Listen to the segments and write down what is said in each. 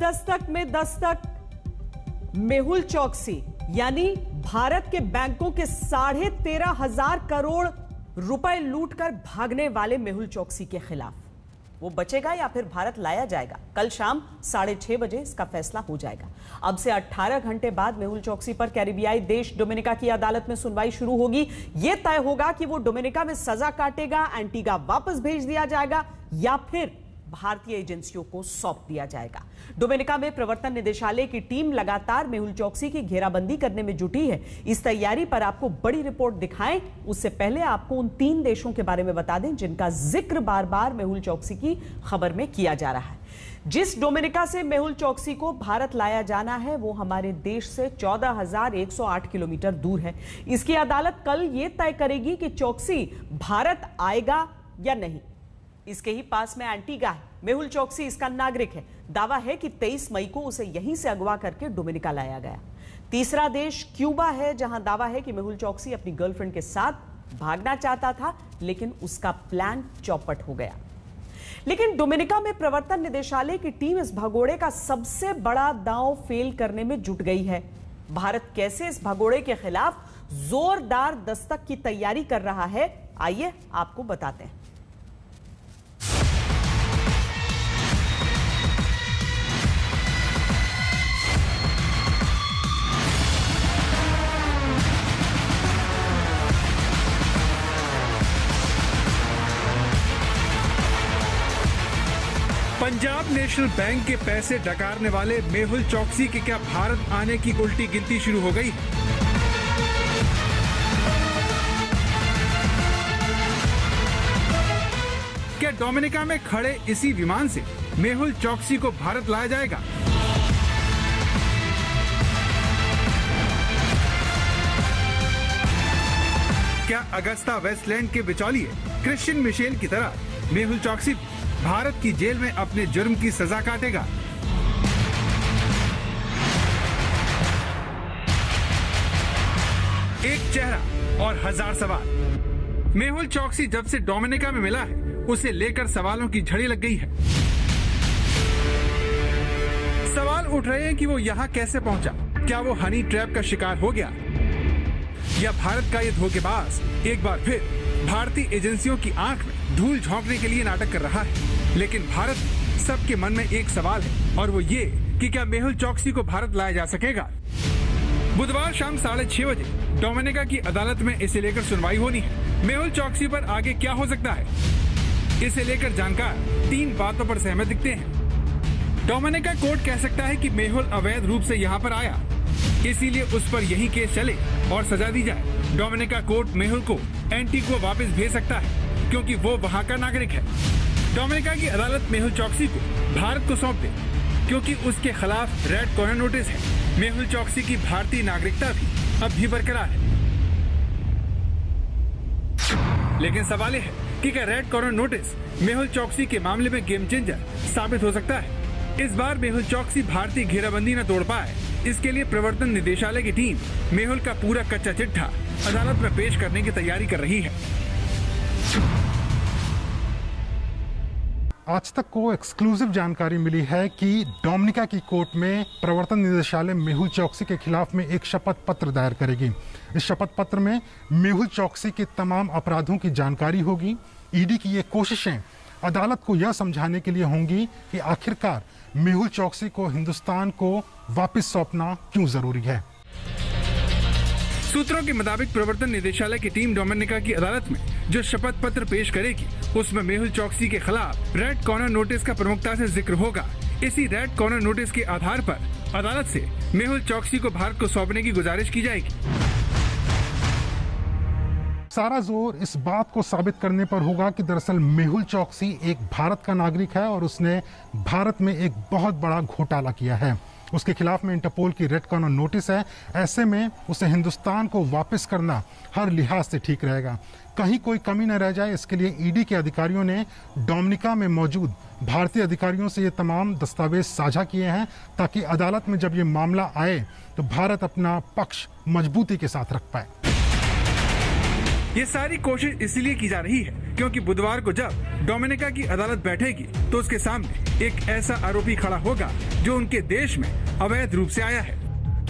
दस्तक में दस्तक। मेहुल चौकसी यानी भारत के बैंकों के 13,500 करोड़ रुपए लूटकर भागने वाले मेहुल चौकसी के खिलाफ वो बचेगा या फिर भारत लाया जाएगा? कल शाम 6:30 बजे इसका फैसला हो जाएगा। अब से 18 घंटे बाद मेहुल चौकसी पर कैरिबियाई देश डोमिनिका की अदालत में सुनवाई शुरू होगी। यह तय होगा कि वो डोमिनिका में सजा काटेगा, एंटीगा वापस भेज दिया जाएगा या फिर भारतीय एजेंसियों को सौंप दिया जाएगा। डोमिनिका में प्रवर्तन निदेशालय की टीम लगातार मेहुल चौकसी की घेराबंदी करने में जुटी है। इस तैयारी पर आपको बड़ी रिपोर्ट दिखाएं, उससे पहले आपको उन 3 देशों के बारे में बता दें जिनका जिक्र बार बार मेहुल चौकसी की खबर में किया जा रहा है। जिस डोमिनिका से मेहुल चौकसी को भारत लाया जाना है वो हमारे देश से 14,108 किलोमीटर दूर है। इसकी अदालत कल यह तय करेगी कि चौकसी भारत आएगा या नहीं। इसके ही पास में एंटीगा है। मेहुल चौकसी इसका नागरिक है। दावा है कि 23 मई को उसे यहीं से अगवा करके डोमिनिका लाया गया। तीसरा देश क्यूबा है, जहां दावा है कि मेहुल चौकसी अपनी गर्लफ्रेंड के साथ भागना चाहता था, लेकिन उसका प्लान चौपट हो गया। लेकिन डोमिनिका में प्रवर्तन निदेशालय की टीम इस भगोड़े का सबसे बड़ा दांव फेल करने में जुट गई है। भारत कैसे इस भगोड़े के खिलाफ जोरदार दस्तक की तैयारी कर रहा है, आइए आपको बताते हैं। पंजाब नेशनल बैंक के पैसे डकारने वाले मेहुल चौकसी के क्या भारत आने की उल्टी गिनती शुरू हो गई? क्या डोमिनिका में खड़े इसी विमान से मेहुल चौकसी को भारत लाया जाएगा? क्या अगस्ता वेस्टलैंड के बिचौलिए क्रिश्चियन मिशेल की तरह मेहुल चौकसी भारत की जेल में अपने जुर्म की सजा काटेगा? एक चेहरा और 1000 सवाल। मेहुल चौकसी जब से डोमिनिका में मिला है उसे लेकर सवालों की झड़ी लग गई है। सवाल उठ रहे हैं कि वो यहाँ कैसे पहुंचा। क्या वो हनी ट्रैप का शिकार हो गया या भारत का ये धोखेबाज एक बार फिर भारतीय एजेंसियों की आंख में धूल झोंकने के लिए नाटक कर रहा है? लेकिन भारत सबके मन में एक सवाल है और वो ये कि क्या मेहुल चौकसी को भारत लाया जा सकेगा? बुधवार शाम 6:30 बजे डोमिनिका की अदालत में इसे लेकर सुनवाई होनी है। मेहुल चौकसी पर आगे क्या हो सकता है, इसे लेकर जानकार 3 बातों पर सहमत दिखते हैं। डोमिनिका कोर्ट कह सकता है कि मेहुल अवैध रूप से यहाँ पर आया, इसीलिए उस पर यही केस चले और सजा दी जाए। डोमिनिका कोर्ट मेहुल को एंटीगा वापस भेज सकता है क्योंकि वो वहाँ का नागरिक है। डोमिनिका की अदालत मेहुल चौकसी को भारत को सौंप दे क्योंकि उसके खिलाफ रेड कॉर्नर नोटिस है। मेहुल चौकसी की भारतीय नागरिकता भी अब भी बरकरार है। लेकिन सवाल यह है कि क्या रेड कॉर्नर नोटिस मेहुल चौकसी के मामले में गेम चेंजर साबित हो सकता है? इस बार मेहुल चौकसी भारतीय घेराबंदी न तोड़ पाए, इसके लिए प्रवर्तन निदेशालय की टीम मेहुल का पूरा कच्चा चिट्ठा अदालत में पेश करने की तैयारी कर रही है। आज तक को एक्सक्लूसिव जानकारी मिली है कि डोमिनिका की कोर्ट में प्रवर्तन निदेशालय मेहुल चौकसी के खिलाफ में एक शपथ पत्र दायर करेगी। इस शपथ पत्र में मेहुल चौकसी के तमाम अपराधों की जानकारी होगी। ईडी की ये कोशिशें अदालत को यह समझाने के लिए होंगी कि आखिरकार मेहुल चौकसी को हिंदुस्तान को वापस सौंपना क्यों जरूरी है। सूत्रों के मुताबिक प्रवर्तन निदेशालय की टीम डोमिनिका की अदालत में जो शपथ पत्र पेश करेगी उसमें मेहुल चौकसी के खिलाफ रेड कॉर्नर नोटिस का प्रमुखता से जिक्र होगा। इसी रेड कॉर्नर नोटिस के आधार पर अदालत से मेहुल चौकसी को भारत को सौंपने की गुजारिश की जाएगी। सारा जोर इस बात को साबित करने पर होगा कि दरअसल मेहुल चौकसी एक भारत का नागरिक है और उसने भारत में एक बहुत बड़ा घोटाला किया है। उसके खिलाफ में इंटरपोल की रेड कॉर्नर नोटिस है। ऐसे में उसे हिंदुस्तान को वापस करना हर लिहाज से ठीक रहेगा। कहीं कोई कमी न रह जाए, इसके लिए ईडी के अधिकारियों ने डोमिनिका में मौजूद भारतीय अधिकारियों से ये तमाम दस्तावेज साझा किए हैं ताकि अदालत में जब ये मामला आए तो भारत अपना पक्ष मजबूती के साथ रख पाए। ये सारी कोशिश इसलिए की जा रही है क्योंकि बुधवार को जब डोमिनिका की अदालत बैठेगी तो उसके सामने एक ऐसा आरोपी खड़ा होगा जो उनके देश में अवैध रूप से आया है।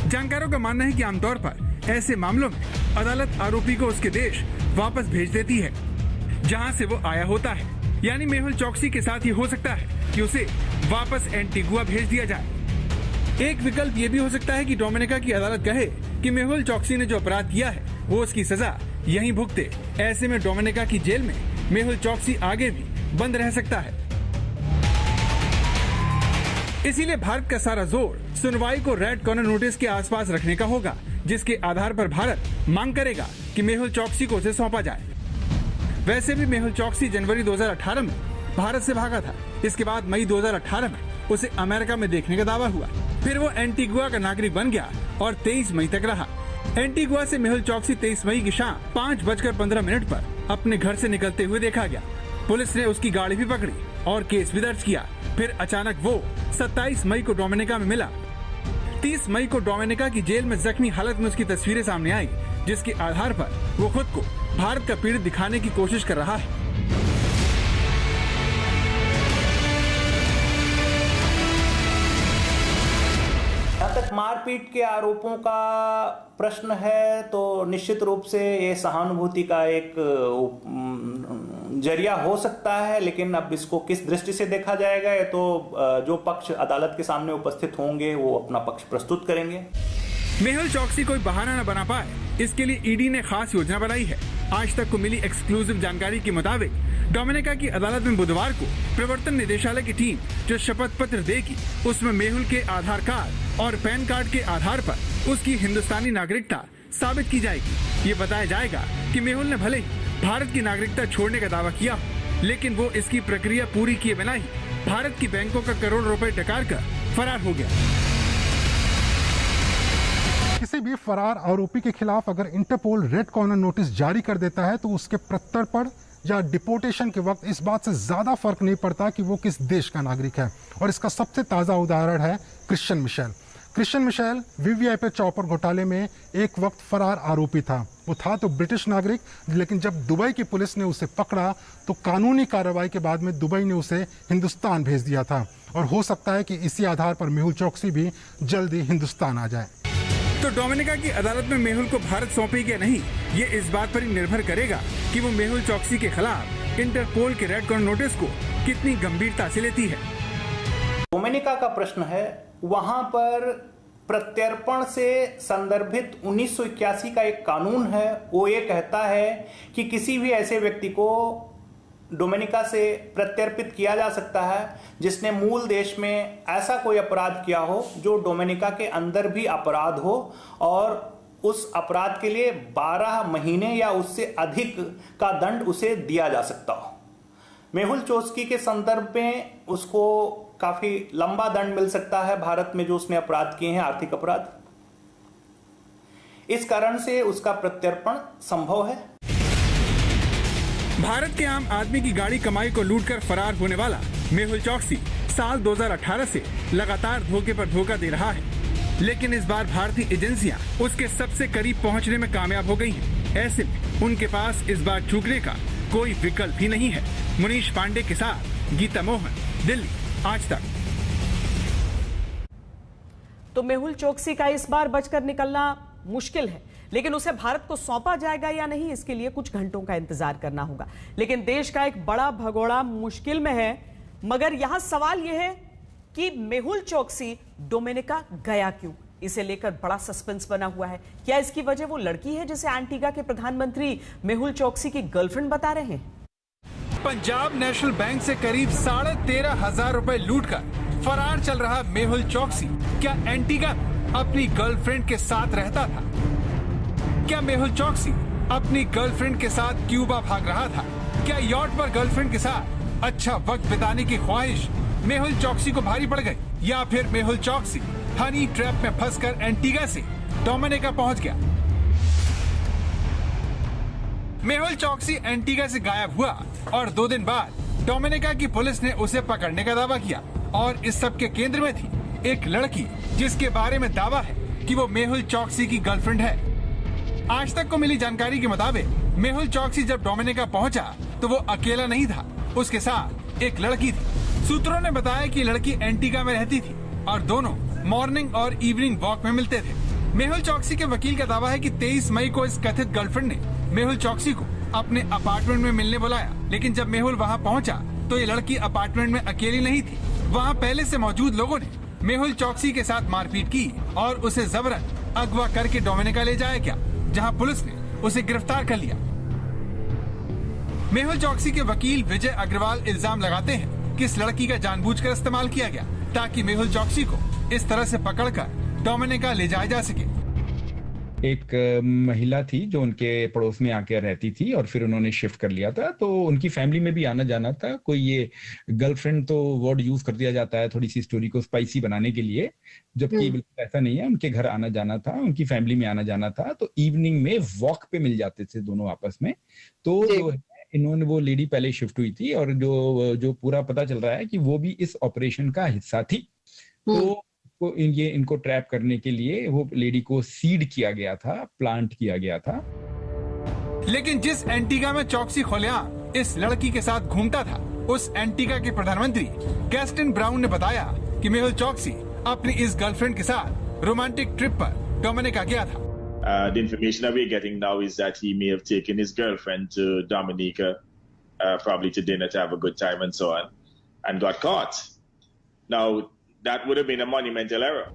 जानकारों का मानना है कि आमतौर पर ऐसे मामलों में अदालत आरोपी को उसके देश वापस भेज देती है जहां से वो आया होता है। यानी मेहुल चोकसी के साथ ये हो सकता है कि उसे वापस एंटीगुआ भेज दिया जाए। एक विकल्प ये भी हो सकता है कि डोमिनिका की अदालत कहे कि मेहुल चोकसी ने जो अपराध किया है वो उसकी सजा यहीं भुगते। ऐसे में डोमिनिका की जेल में मेहुल चोकसी आगे भी बंद रह सकता है। इसीलिए भारत का सारा जोर सुनवाई को रेड कॉर्नर नोटिस के आसपास रखने का होगा, जिसके आधार पर भारत मांग करेगा कि मेहुल चोकसी को उसे सौंपा जाए। वैसे भी मेहुल चोकसी जनवरी 2018 में भारत से भागा था। इसके बाद मई 2018 में उसे अमेरिका में देखने का दावा हुआ। फिर वो एंटीगुआ का नागरिक बन गया और 23 मई तक रहा। एंटीगुआ से मेहुल चोकसी 23 मई की शाम 5:15 पर अपने घर से निकलते हुए देखा गया। पुलिस ने उसकी गाड़ी भी पकड़ी और केस भी दर्ज किया। फिर अचानक वो 27 मई को डोमिनिका में मिला। 30 मई को डोमिनिका की जेल में जख्मी हालत में उसकी तस्वीरें सामने आई, जिसके आधार पर वो खुद को भारत का पीड़ित दिखाने की कोशिश कर रहा है। जहाँ तक मारपीट के आरोपों का प्रश्न है तो निश्चित रूप से ये सहानुभूति का एक जरिया हो सकता है, लेकिन अब इसको किस दृष्टि से देखा जाएगा ये तो जो पक्ष अदालत के सामने उपस्थित होंगे वो अपना पक्ष प्रस्तुत करेंगे। मेहुल चोकसी कोई बहाना न बना पाए, इसके लिए ईडी ने खास योजना बनाई है। आज तक को मिली एक्सक्लूसिव जानकारी के मुताबिक डोमिनिका की अदालत में बुधवार को प्रवर्तन निदेशालय की टीम जो शपथ पत्र देगी उसमें मेहुल के आधार कार्ड और पैन कार्ड के आधार पर उसकी हिंदुस्तानी नागरिकता साबित की जाएगी। ये बताया जाएगा कि मेहुल ने भले ही भारत की नागरिकता छोड़ने का दावा किया, लेकिन वो इसकी प्रक्रिया पूरी किए बिना ही भारत की बैंकों का करोड़ रुपए डकार कर फरार हो गया। किसी भी फरार आरोपी के खिलाफ अगर इंटरपोल रेड कॉर्नर नोटिस जारी कर देता है तो उसके प्रत्यर्पण या डिपोर्टेशन के वक्त इस बात से ज्यादा फर्क नहीं पड़ता कि वो किस देश का नागरिक है। और इसका सबसे ताजा उदाहरण है Christian Michel. Christian Michel VVIP chopper घोटाले में एक वक्त फरार आरोपी था। वो था तो ब्रिटिश नागरिक, लेकिन जब दुबई की पुलिस ने उसे पकड़ा तो कानूनी कार्रवाई के बाद में दुबई ने उसे हिंदुस्तान भेज दिया था। और हो सकता है कि इसी आधार पर मेहुल चोकसी भी जल्दी हिंदुस्तान आ जाए। तो डोमिनिका की अदालत में मेहुल को भारत सौंपेगी या नहीं, ये इस बात पर ही निर्भर करेगा कि वो मेहुल चोकसी के खिलाफ इंटरपोल के रेड कॉर्नर नोटिस को कितनी गंभीरता से लेती है। डोमिनिका का प्रश्न है, वहां पर प्रत्यर्पण से संदर्भित 1981 का एक कानून है। वो ये कहता है कि किसी भी ऐसे व्यक्ति को डोमिनिका से प्रत्यर्पित किया जा सकता है जिसने मूल देश में ऐसा कोई अपराध किया हो जो डोमिनिका के अंदर भी अपराध हो और उस अपराध के लिए 12 महीने या उससे अधिक का दंड उसे दिया जा सकता हो। मेहुल चोकसी के संदर्भ में उसको काफी लंबा दंड मिल सकता है भारत में जो उसने अपराध किए हैं, आर्थिक अपराध। इस कारण से उसका प्रत्यर्पण संभव है। भारत के आम आदमी की गाड़ी कमाई को लूटकर फरार होने वाला मेहुल चोकसी साल 2018 से लगातार धोखे पर धोखा दे रहा है, लेकिन इस बार भारतीय एजेंसियां उसके सबसे करीब पहुंचने में कामयाब हो गई हैं। ऐसे में उनके पास इस बार चूकने का कोई विकल्प ही नहीं है। मनीष पांडे के साथ गीता मोहन, दिल्ली, आज तक। तो मेहुल चोकसी का इस बार बचकर निकलना मुश्किल है, लेकिन उसे भारत को सौंपा जाएगा या नहीं, इसके लिए कुछ घंटों का इंतजार करना होगा। लेकिन देश का एक बड़ा भगोड़ा मुश्किल में है। मगर यहां सवाल यह है कि मेहुल चोकसी डोमिनिका गया क्यों, इसे लेकर बड़ा सस्पेंस बना हुआ है। क्या इसकी वजह वो लड़की है जिसे एंटीगा के प्रधानमंत्री मेहुल चोकसी की गर्लफ्रेंड बता रहे हैं? पंजाब नेशनल बैंक से करीब 13,500 रुपए लूटकर फरार चल रहा मेहुल चोकसी क्या एंटीगा अपनी गर्लफ्रेंड के साथ रहता था? क्या मेहुल चोकसी अपनी गर्लफ्रेंड के साथ क्यूबा भाग रहा था? क्या यॉट पर गर्लफ्रेंड के साथ अच्छा वक्त बिताने की ख्वाहिश मेहुल चोकसी को भारी पड़ गई, या फिर मेहुल चोकसी हनी ट्रैप में फंसकर एंटीगा से डोमिनिका पहुंच गया? मेहुल चोकसी एंटीगा से गायब हुआ और 2 दिन बाद डोमिनिका की पुलिस ने उसे पकड़ने का दावा किया। और इस सब के केंद्र में थी एक लड़की जिसके बारे में दावा है कि वो मेहुल चोकसी की गर्लफ्रेंड है। आज तक को मिली जानकारी के मुताबिक मेहुल चोकसी जब डोमिनिका पहुंचा तो वो अकेला नहीं था, उसके साथ एक लड़की थी। सूत्रों ने बताया कि लड़की एंटीगा में रहती थी और दोनों मॉर्निंग और इवनिंग वॉक में मिलते थे। मेहुल चौकसी के वकील का दावा है कि 23 मई को इस कथित गर्लफ्रेंड ने मेहुल चौकसी को अपने अपार्टमेंट में मिलने बुलाया, लेकिन जब मेहुल वहां पहुंचा तो ये लड़की अपार्टमेंट में अकेली नहीं थी। वहां पहले से मौजूद लोगों ने मेहुल चौकसी के साथ मारपीट की और उसे जबरन अगवा करके डोमिनिका ले जाया गया, जहां पुलिस ने उसे गिरफ्तार कर लिया। मेहुल चौकसी के वकील विजय अग्रवाल इल्जाम लगाते हैं कि इस लड़की का जानबूझकर इस्तेमाल किया गया ताकि मेहुल चौकसी को इस तरह से पकड़कर डोमिनिका ले जाया जा सके। एक महिला थी जो उनके पड़ोस में आकर रहती थी और फिर उन्होंने शिफ्ट कर लिया था, तो उनकी फैमिली में भी आना जाना था। कोई ये गर्लफ्रेंड तो वर्ड यूज कर दिया जाता है थोड़ी सी स्टोरी को स्पाइसी बनाने के लिए, जबकि बिल्कुल ऐसा नहीं है। उनके घर आना जाना था, उनकी फैमिली में आना जाना था, तो इवनिंग में वॉक पे मिल जाते थे दोनों आपस में। तो इन्होंने, वो लेडी पहले शिफ्ट हुई थी और जो पूरा पता चल रहा है कि वो भी इस ऑपरेशन का हिस्सा थी। तो इनको ट्रैप करने के लिए वो लेडी को सीड किया गया था, प्लांट किया गया था। लेकिन जिस एंटीगा में चौकसी खुलेआम इस लड़की के साथ घूमता था, उस एंटीगा के प्रधानमंत्री गैस्टन ब्राउन ने बताया कि मेहुल चौकसी अपनी इस गर्लफ्रेंड के साथ रोमांटिक ट्रिप पर डोमिनिका गया था। The information that we're getting now is that he may have taken his girlfriend to Dominica, probably to dinner to have a good time and so on, and got caught. Now, that would have been a monumental error.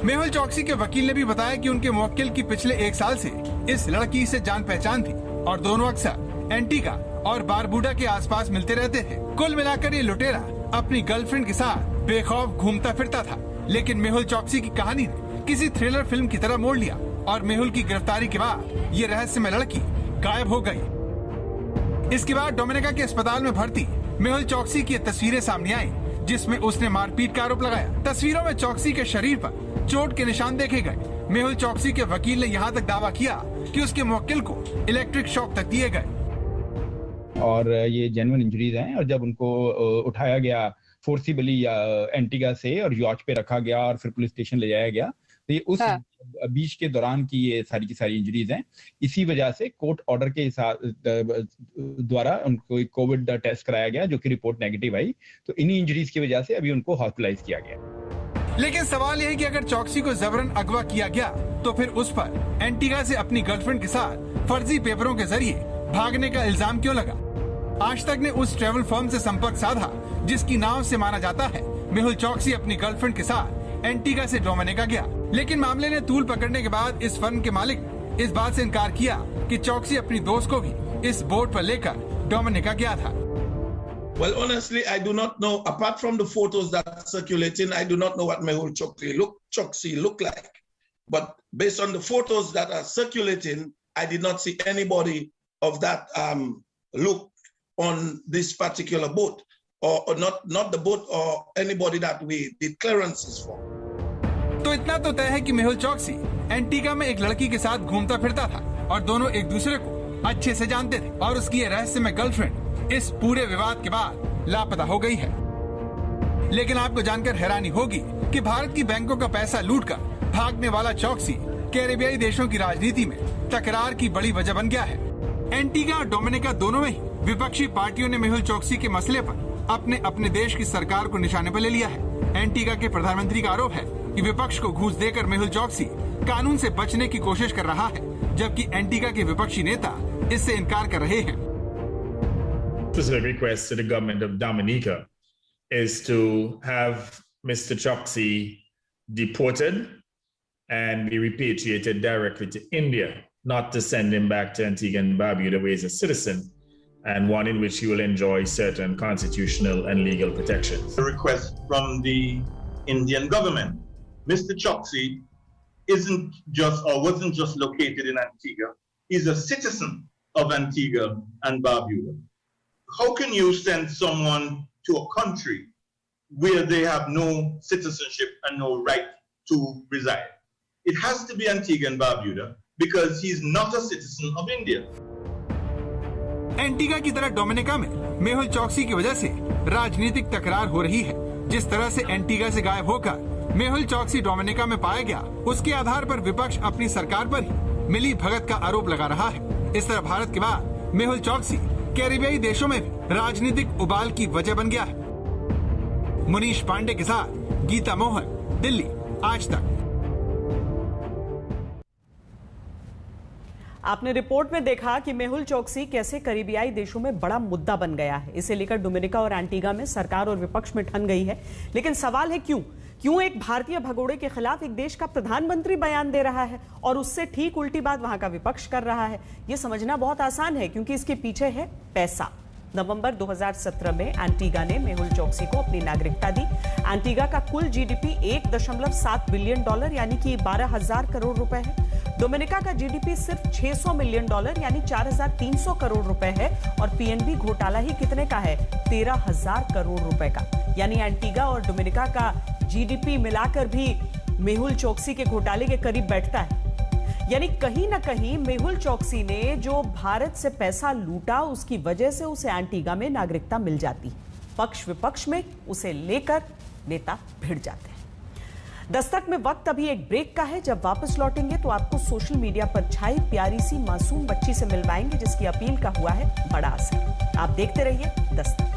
Mehul चौकसी के वकील ने भी बताया कि उनके मुवक्किल की पिछले 1 साल से इस लड़की से जान पहचान थी और दोनों अक्सर एंटीगा और बारबुडा के आसपास मिलते रहते थे। कुल मिलाकर ये लुटेरा अपनी गर्लफ्रेंड के साथ बेखौफ घूमता फिरता था। लेकिन मेहुल चौकसी की कहानी ने किसी थ्रिलर फिल्म की तरह मोड़ लिया और मेहुल की गिरफ्तारी के बाद ये रहस्यमय लड़की गायब हो गई। इसके बाद डोमिनिका के अस्पताल में भर्ती मेहुल चौकसी की तस्वीरें सामने आई, जिसमें उसने मारपीट का आरोप लगाया। तस्वीरों में चौकसी के शरीर पर चोट के निशान देखे गए। मेहुल चौकसी के वकील ने यहाँ तक दावा किया कि उसके मुवक्किल को इलेक्ट्रिक शॉक तक दिए गए और ये जेन्युइन इंजरीज हैं। और जब उनको उठाया गया फोर्सिबली या एंटीगा से और यॉच पे रखा गया और फिर पुलिस स्टेशन ले जाया गया, तो ये उस बीच के दौरान की ये सारी की सारी इंजरीज हैं। इसी वजह से कोर्ट ऑर्डर के द्वारा उनको कोविड टेस्ट कराया गया, जो कि रिपोर्ट नेगेटिव आई। तो इन्हीं इंजरीज की वजह से अभी उनको हॉस्पिटलाइज किया गया। लेकिन सवाल यह है कि अगर चौकसी को जबरन अगवा किया गया तो फिर उस पर एंटीगा से अपनी गर्लफ्रेंड के साथ फर्जी पेपरों के जरिए भागने का इल्जाम क्यों लगा? आज तक ने उस ट्रेवल फर्म से संपर्क साधा जिसकी नाव से माना जाता है मेहुल चौकसी अपनी गर्लफ्रेंड के साथ एंटीगा से डोमिनिका गया। लेकिन मामले ने तूल पकड़ने के बाद इस फर्म के मालिक ने इस बात से इनकार किया कि चौकसी अपनी दोस्त को भी इस बोट पर लेकर डोमिनिका गया था। Well, honestly, I do not know. Apart from the photos that are circulating, I do not know what Mehul Chokshi look like. But based on the photos that are circulating, I did not see anybody of that look on this particular boat, or not the boat or anybody that we did clearances for. तो इतना तो तय है कि मेहुल चौकसी Antigua में एक लड़की के साथ घूमता फिरता था और दोनों एक दूसरे को अच्छे से जानते थे और उसकी ये रहस्यमय गर्लफ्रेंड इस पूरे विवाद के बाद लापता हो गई है। लेकिन आपको जानकर हैरानी होगी कि भारत की बैंकों का पैसा लूटकर भागने वाला चौकसी कैरेबियाई देशों की राजनीति में तकरार की बड़ी वजह बन गया है। एंटीगा और डोमिनिका दोनों में ही विपक्षी पार्टियों ने मेहुल चौकसी के मसले पर अपने अपने देश की सरकार को निशाने पर ले लिया है। एंटीगा के प्रधानमंत्री का आरोप है कि विपक्ष को घूस देकर मेहुल चौकसी कानून से बचने की कोशिश कर रहा है, जबकि एंटीगा के विपक्षी नेता इससे इनकार कर रहे हैं। Specific request to the government of Dominica is to have Mr. Chokshi deported and be repatriated directly to India, not to send him back to Antigua and Barbuda where he's a citizen, and one in which he will enjoy certain constitutional and legal protections. A request from the Indian government. Mr. Chokshi wasn't just located in Antigua. He's a citizen of Antigua and Barbuda. How can you send someone to a country where they have no citizenship and no right to reside? It has to be Antigua and Barbuda because he's not a citizen of India. Antigua की तरह Dominica में मेहुल चौकसी की वजह से राजनीतिक तकरार हो रही है। जिस तरह से एंटीगा से गायब होकर मेहुल चौकसी डोमिनिका में पाया गया, उसके आधार पर विपक्ष अपनी सरकार पर ही मिली भगत का आरोप लगा रहा है। इस तरह भारत के बाद मेहुल चौकसी कैरिबियाई देशों में भी राजनीतिक उबाल की वजह बन गया है। मुनीश पांडे के साथ गीता मोहन, दिल्ली, आज तक। आपने रिपोर्ट में देखा कि मेहुल चोकसी कैसे करीबियाई देशों में बड़ा मुद्दा बन गया है। इसे लेकर डोमिनिका और एंटीगा में सरकार और विपक्ष में ठन गई है। लेकिन सवाल है क्यों एक भारतीय भगोड़े के खिलाफ एक देश का प्रधानमंत्री बयान दे रहा है और उससे ठीक उल्टी बात वहां का विपक्ष कर रहा है। यह समझना बहुत आसान है, क्योंकि इसके पीछे है पैसा। नवंबर 2017 में एंटीगा ने मेहुल चोकसी को अपनी नागरिकता दी। एंटीगा का कुल जीडीपी $1.7 बिलियन यानी कि 12,000 करोड़ रुपए है। डोमिनिका का जीडीपी सिर्फ $600 मिलियन यानी 4,300 करोड़ रुपए है। और पीएनबी घोटाला ही कितने का है? 13,000 करोड़ रुपए का। यानी एंटीगा और डोमिनिका का जीडीपी मिलाकर भी मेहुल चोकसी के घोटाले के करीब बैठता है। यानी कहीं ना कहीं मेहुल चोकसी ने जो भारत से पैसा लूटा, उसकी वजह से उसे एंटीगा में नागरिकता मिल जाती। पक्ष विपक्ष में उसे लेकर नेता भिड़ जाते हैं। दस्तक में वक्त अभी एक ब्रेक का है। जब वापस लौटेंगे तो आपको सोशल मीडिया पर छाई प्यारी सी मासूम बच्ची से मिलवाएंगे, जिसकी अपील का हुआ है बड़ा असर। आप देखते रहिए दस्तक।